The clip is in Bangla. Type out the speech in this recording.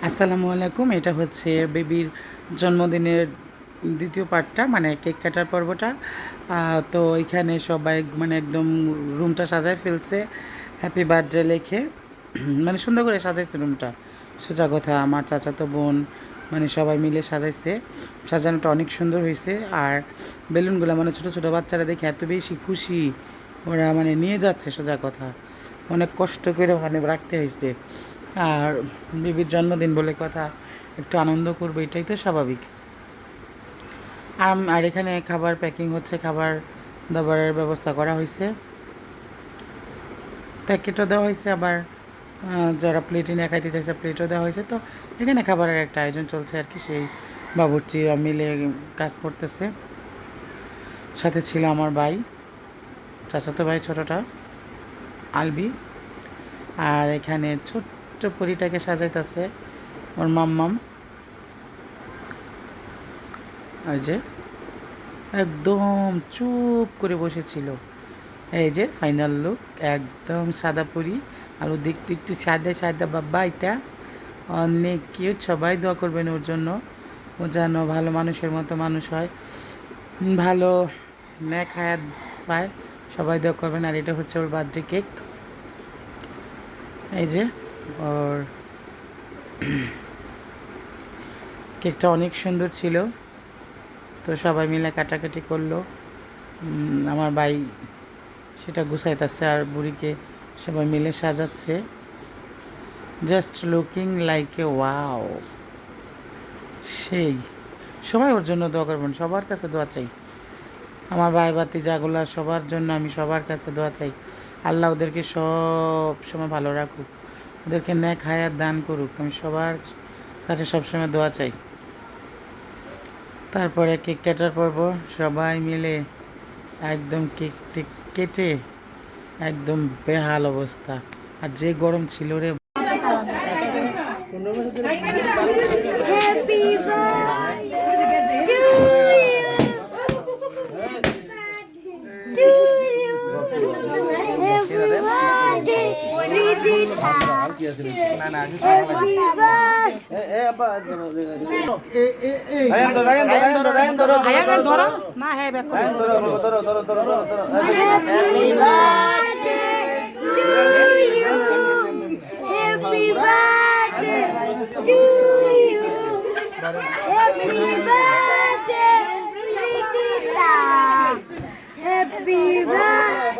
আসসালামু আলাইকুম। এটা হচ্ছে বেবির জন্মদিনের দ্বিতীয় পার্টটা, মানে কেক কাটার পর্বটা। তো এখানে সবাই মানে একদম রুমটা সাজায় ফেলছে হ্যাপি বার্থডে লিখে। মানে সুন্দর করে সাজাইছে রুমটা। সোজা কথা, আমার চাচাতো বোন মানে সবাই মিলে সাজাইছে। সাজানোটা অনেক সুন্দর হয়েছে। আর বেলুনগুলো মানে ছোটো ছোটো বাচ্চারা দেখে এত বেশি খুশি, ওরা মানে নিয়ে যাচ্ছে। সোজা কথা, অনেক কষ্ট করে ওখানে রাখতে হয়েছে। আর বেবির জন্মদিন বলে কথা, একটু আনন্দ করবো, এটাই তো স্বাভাবিক। আর এখানে খাবার প্যাকিং হচ্ছে, খাবার দাবারের ব্যবস্থা করা হয়েছে, প্যাকেটও দেওয়া হয়েছে, আবার যারা প্লেটে নিয়ে খাইতে চাইছে প্লেটও দেওয়া হয়েছে। তো এখানে খাবারের একটা আয়োজন চলছে আর কি, সেই বাবুর্চিরা মিলে কাজ করতেছে। সাথে ছিল আমার ভাই, চাচাতো ভাই ছোটোটা আলবি। আর এখানে ছোট্ট পরিটাকে সাজাইতেছে ওর মাম্মাম। ওই যে একদম চুপ করে বসেছিল। এই যে ফাইনাল লুক, একদম সাদা পরি। আর ও দেখতে একটু সাদা সাদা বাবা, এটা অনেক কিউট। সবাই দোয়া করবেন ওর জন্য, ও যেন ভালো মানুষের মতো মানুষ হয়, ভালো ন্যাক হায়াত পায়। সবাই দোয়া করবেন। আর এটা হচ্ছে ওর বার্থডে কেক। এই যে ওর কেকটা অনেক সুন্দর ছিল। তো সবাই মিলে কাটাকাটি করলো। আমার ভাই সেটা গুছাইতেছে আর বুড়িকে সবাই মিলে সাজাচ্ছে। Just looking like a wow. সেই সবাই ওর জন্য দোয়া করবেন, সবার কাছে দোয়া চাই। আমার ভাই বাতি জাগুলা সবার জন্য আমি সবার কাছে দোয়া চাই। আল্লাহ ওদেরকে সব সময় ভালো রাখুক, ওদেরকে ন্যাক হায়াত দান করুক, আমি সবার কাছে সবসময় দোয়া চাই। তারপরে কেক কাটার পর্ব, সবাই মিলে একদম কেক টেক কেটে একদম বেহাল অবস্থা। আর যে গরম ছিল রে। Happy birthday.